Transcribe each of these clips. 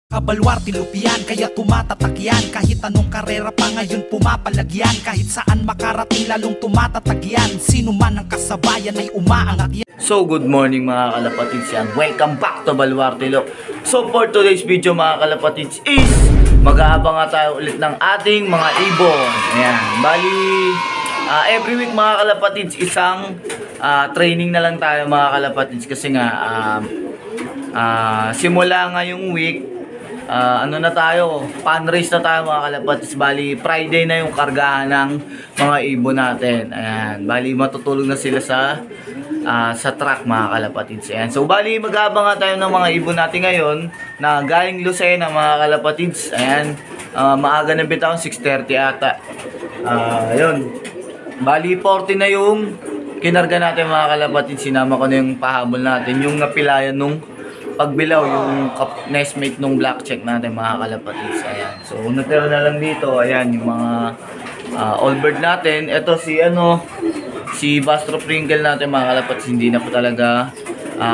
Kabalwarte lupian, kaya tumatatak yan. Kahit anong karera pa ngayon pumapalagyan. Kahit saan makarating lalong tumatatag yan. Sino man ang kasabayan ay umaangat yan. So good morning mga kalapatids yan. Welcome back to Baluarte Loc. So for today's video mga kalapatids is mag-aabang nga tayo ulit ng ating mga ibon. Ayan, bali every week mga kalapatids isang training na lang tayo mga kalapatids. Kasi nga simula ngayong week ano na tayo, fundraise na tayo mga kalapatids. Bali, Friday na yung kargahan ng mga ibon natin. Ayan, bali matutulog na sila sa truck mga kalapatids. Ayan. So, bali mag-aabang nga tayo ng mga ibon natin ngayon na galing Lucena mga kalapatids. Ayan, maaga na bitaw, 6:30 ata. Ayun. Bali, 40 na yung kinarga natin mga kalapatids. Sinama ko na yung pahabol natin, yung napilayan nung pagbilaw, yung nestmate nung black check natin mga kalapatids. Ayan. So, natira na lang dito. Ayan, yung mga all-bird natin. Ito si Bastro Pringle natin mga kalapatids. Hindi na po talaga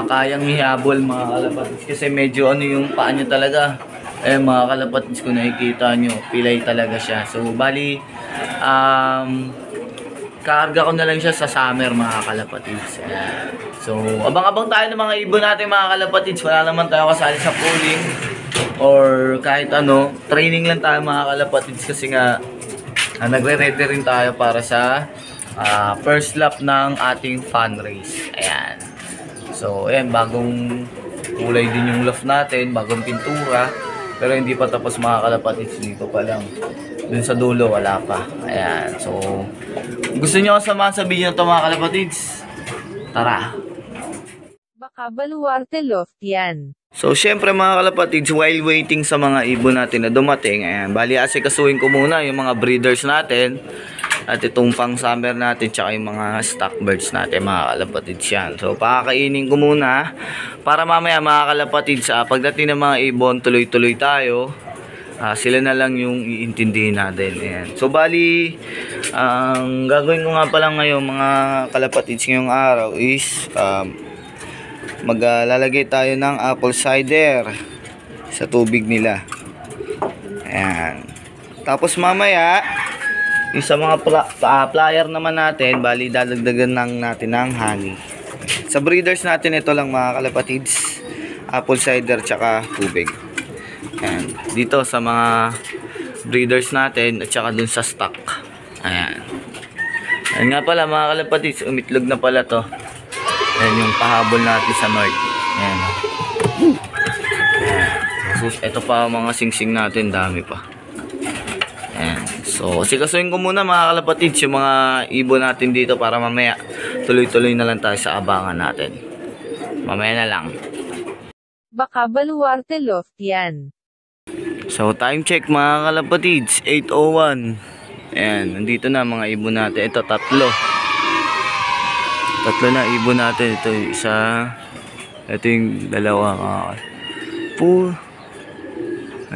kayang ihabol mga kalapatids. Kasi medyo yung paa niya talaga. Ayan mga kalapatids, kung nakikita nyo, pilay talaga siya. So, bali, kaarga ko na lang siya sa summer mga kalapatids. Ayan. So, abang-abang tayo ng mga ibon natin mga kalapatids. Wala naman tayo kasali sa pooling or kahit ano. Training lang tayo mga kalapatids kasi nga nagre-ready rin tayo para sa first lap ng ating fundraise. Ayan. So, ayan, bagong kulay din yung loft natin, bagong pintura. Pero hindi pa tapos mga kalapatids, dito pa lang. Dun sa dulo, wala pa. Ayan. So, gusto nyo samahan sa video na ito mga kalapatids? Tara! Baka Baluarte Loc yan. So, syempre mga kalapatids, while waiting sa mga ibon natin na dumating, ayan, bali asikasuhin ko muna yung mga breeders natin at itong pang summer natin tsaka yung mga stock birds natin mga kalapatids yan. So, pakakainin ko muna para mamaya mga kalapatids, pagdating ng mga ibon, tuloy-tuloy tayo. Sila na lang yung iintindihin natin. Ayan. So, bali, ang gagawin ko nga pala ngayon mga kalapatids ngayong araw is maglalagay tayo ng apple cider sa tubig nila. Ayan. Tapos mamaya yung sa mga flyer naman natin, bali dadagdagan lang natin ng honey. Sa breeders natin ito lang mga kalapatids, apple cider tsaka tubig. Ayan. Dito sa mga breeders natin at tsaka dun sa stock. Ayan. Ayan nga pala mga kalapatids, umitlog na pala to. Ayan yung pahabol natin sa north. Ayan. Ayan. So, ito pa mga singsing natin, dami pa. Ayan. So, sikasuhin ko muna mga kalapatids yung mga ibon natin dito para mamaya tuloy-tuloy na lang tayo sa abangan natin. Mamaya na lang. Baka Baluarte Loc yan. So, time check mga kalapatids, 8:01. Ayan, nandito na mga ibon natin. Ito, tatlo na ibon natin. Ito yung isa, ito yung dalawa.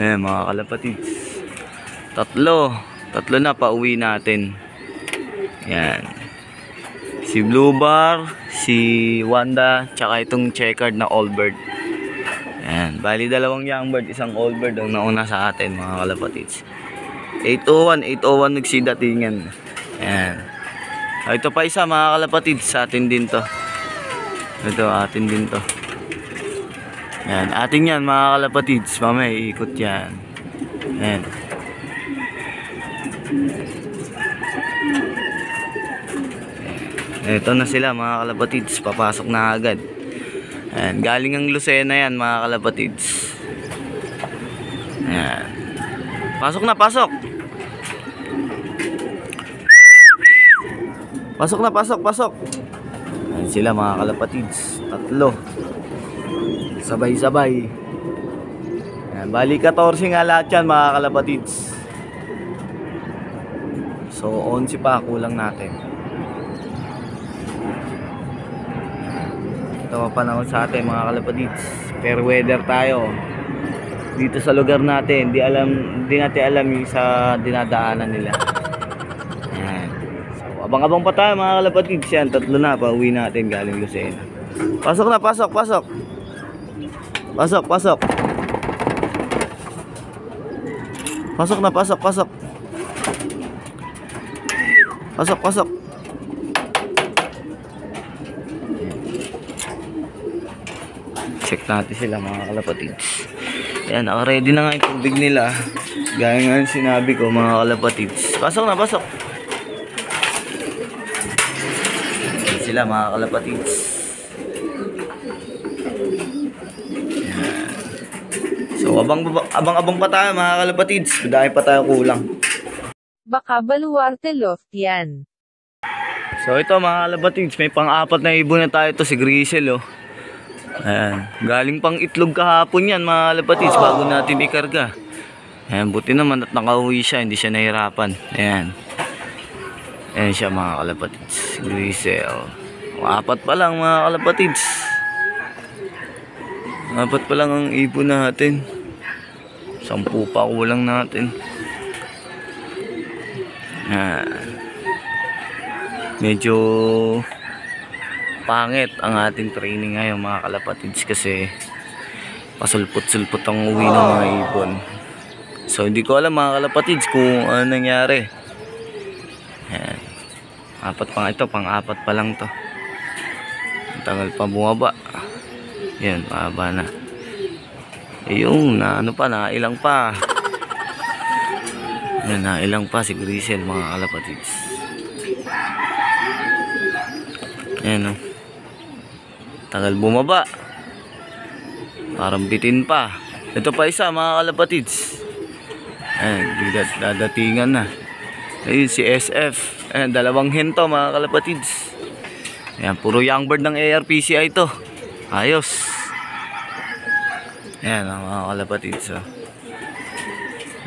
Ayan mga kalapatids, tatlo na pauwi natin. Ayan, si Blue Bar, si Wanda, tsaka itong checkered na all-bird. Ayan, bali dalawang young bird, isang old bird ang nauna sa atin mga kalapatids. 8:01 nagsidatingan. Ayan. Ito pa isa mga kalapatids, sa atin din to. Ito atin din to. Ayan, atin yan mga kalapatids. Mamaya iikot yan. Ayan. Ito na sila mga kalapatids, papasok na agad. Ayan, galing ang Lucena yan mga kalapatids. Ayan. Pasok na, pasok. Pasok. Ayan sila mga kalapatids, tatlo. Sabay-sabay. Ayan, bali 14 nga lahat yan mga kalapatids. So 11 pa, kulang natin. Ito mapanahon sa atin mga kalapatids. Fair weather tayo dito sa lugar natin. Di natin alam yung sa dinadaanan nila. Ayan. So, abang-abang pa tayo mga kalapatids yan. Tatlo na, pauwi natin galing Lucena. Pasok na, pasok. Pasok na, pasok, pasok. Pasok, pasok. Check natin sila mga kalapatids. Ayan, naka-ready na nga yung tubig nila. Gaya nga yung sinabi ko mga kalapatids. Pasok na, pasok. Ayan sila mga kalapatids. Ayan. So, abang pa tayo mga kalapatids. Dahil pa tayo kulang. Baka Baluarte Loftian. So, ito mga kalapatids. May pang-apat na ibon na tayo. Ito si Grisel, oh. Ayan. Galing pang itlog kahapon yan mga kalapatids bago natin ikarga. Ayan, buti naman at nakauwi siya, hindi siya nahirapan. Ayan. Ayan siya mga kalapatids. Grisel. Apat pa lang mga kalapatids. Apat pa lang ang ibon natin. 10 pa kulang natin. Ayan. Medyo pangit ang ating training ngayon mga kalapatids kasi pasulpot-sulpot ang uwi ng mga ibon. So hindi ko alam mga kalapatids kung ano nangyari. Ayan. Apat pa nga ito, pang-apat pa lang to. Ang tagal pa bumaba. Yan, pababa na. Ayun, ano pa, nailang pa. Yan, nailang pa si Grisel mga kalapatids. Ayan, oh. Tagal bumaba. Parang bitin pa. Ito pa isa mga kalapatids. Ayan, dadatingan na. Ayun si SF. Ayan, dalawang hento mga kalapatids. Ayan, puro young bird ng ARPCI ito. Ayos. Ayan mga kalapatids, oh.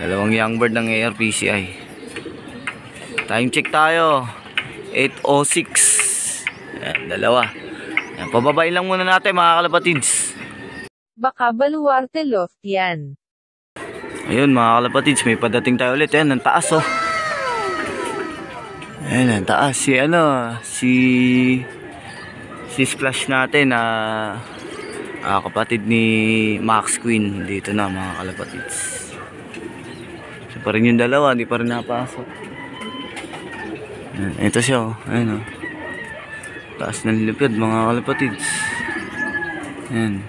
Dalawang young bird ng ARPCI. Time check tayo. 8:06. Ayan, dalawa. Ayan, pababain lang muna natin mga kalapatids. Baka Baluarte Loftian. Ayun mga kalapatids, may padating tayo ulit. Ayan, ang taas, oh. Ayan, ang taas. Si Splash natin na kapatid ni Max Queen. Dito na mga kalapatids. So pa rin yung dalawa, hindi pa rin napasok. Ayan, ito siya, oh. Ayan, oh. Taas ng lipid mga kalapatids. Ayan.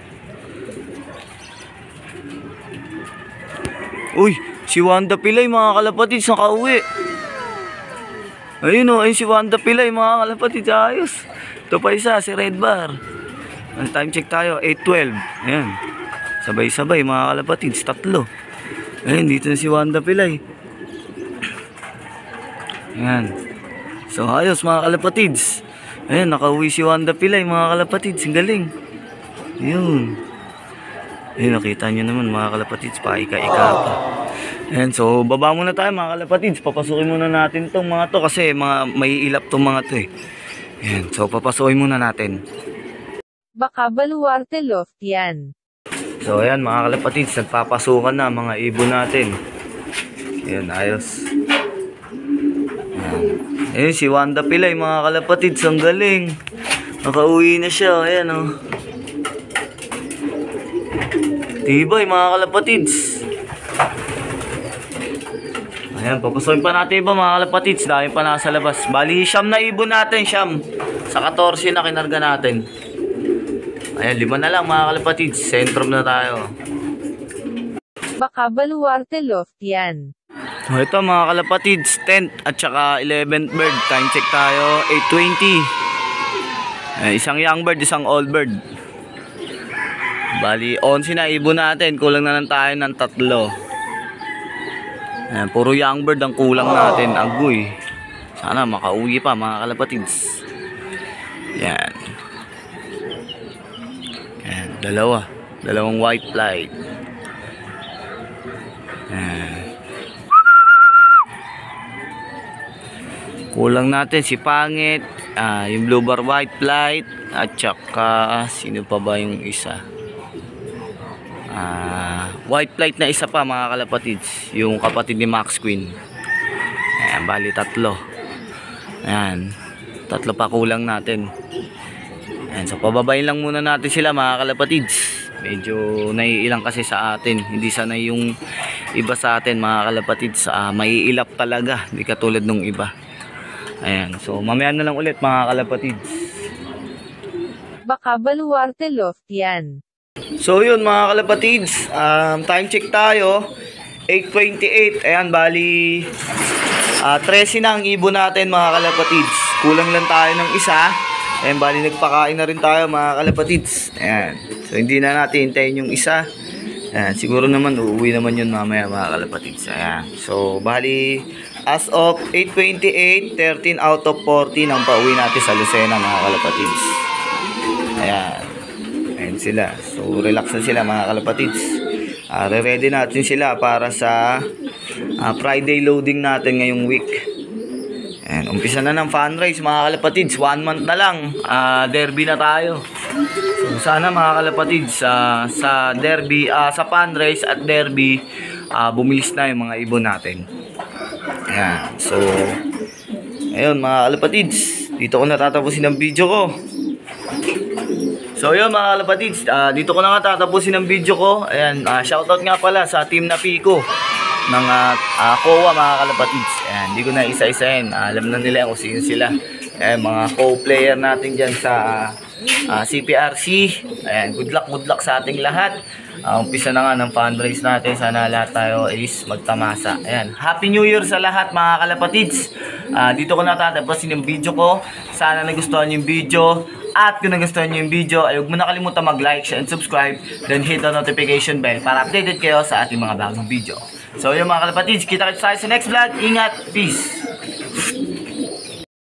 Uy, si Wanda Pilay mga kalapatids nakauwi. Ayun, oh, ayun si Wanda Pilay mga kalapatids. Ayos. Ito pa isa, si Red Bar. Time check tayo, 8:12. Ayan. Sabay-sabay mga kalapatids, tatlo. Ayun, dito na si Wanda Pilay. Ayan. So ayos mga kalapatids. Ayan, nakauwi si Wanda Pilay mga kalapatids. Ang galing. Ayun. Ayun, nakita nyo naman mga kalapatids, paika-ika pa. Ayan, so baba muna tayo mga kalapatids. Papasukin muna natin tong mga to kasi may ilap tong mga to, eh. Ayan, so papasukin muna natin. Baka Baluarte Loftian. So ayan mga kalapatids, nagpapasukan na mga ibon natin. Ayan, ayos. Ayan. Ayun si Wanda Pilay mga kalapatids, ang galing. Nakauwi na siya, ayan, oh. Tibay mga kalapatids. Ayan, papasukin pa natin iba mga kalapatids. Dahil pa nasa labas. Bali, siyam na ibon natin, siyam. Sa 14 na kinarga natin. Ayan, 5 na lang mga kalapatids. Sentrum na tayo. Baka Baluarte Loftian. So, ito mga kalapatids, 10th at saka 11th bird. Time check tayo, 8:20. Isang young bird, isang old bird. Bali, 11 na ibon natin. Kulang na lang tayo ng 3. Ayan, puro young bird ang kulang natin. Agoy. Sana makauwi pa mga kalapatids. Yan. Ayan, dalawang white flight. Ayan. Kulang natin si Pangit, yung blue bar white flight, at saka sino pa ba yung isa? White flight na isa pa mga kalapatids, yung kapatid ni Max Queen. Ayan, bali 3. Ayan, 3 pa kulang natin. Ayan, so pababayin lang muna natin sila mga kalapatids. Medyo naiilang kasi sa atin, hindi sanay yung iba sa atin mga kalapatids. Maiilap talaga, hindi katulad nung iba. Ayan, so mamaya na lang ulit mga kalapatids. Baka baluarte loft yan. So yun mga kalapatids, time check tayo, 8:28. Ayan, bali 13 na ang ibon natin mga kalapatids. Kulang lang tayo ng isa. Ayan, bali nagpakain na rin tayo mga kalapatids. Ayan, so hindi na natin hintayin yung isa. Ayan, siguro naman uuwi naman yun mamaya mga kalapatids. Ayan, so bali as of 8:28, 13 out of 14 ang pauwi natin sa Lucena mga kalapatids. Ayan, ayan sila. So relax na sila mga kalapatids. Re-ready natin sila para sa Friday loading natin ngayong week. Ayan, umpisa na ng fun race mga kalapatids. 1 month na lang, derby na tayo. So sana mga kalapatids, sa derby, sa fun race at derby, bumilis na yung mga ibon natin. Ayan, so ayun mga kalapatids, dito ko natatapusin ang video ko. So yun mga kalapatids, dito ko na nga tatapusin ang video ko. Ayan, shoutout nga pala sa team na Pico ng COA mga kalapatids. Ayan, hindi ko na isa-isahin, alam na nila kung sino sila. Ayan, mga co-player natin dyan sa CPRC. Ayan, good luck sa ating lahat. Umpisa na nga ng fundraise natin. Sana lahat tayo is magtamasa. Ayan, Happy New Year sa lahat mga kalapatids. Dito ko natatapusin yung video ko. Sana nagustuhan yung video. At kung nagustuhan nyo yung video, ay huwag mo na kalimutan mag-like, share, and subscribe. Then hit the notification bell para updated kayo sa ating mga bagong video. So yun mga kalapatids, kita-kits tayo sa next vlog. Ingat, peace!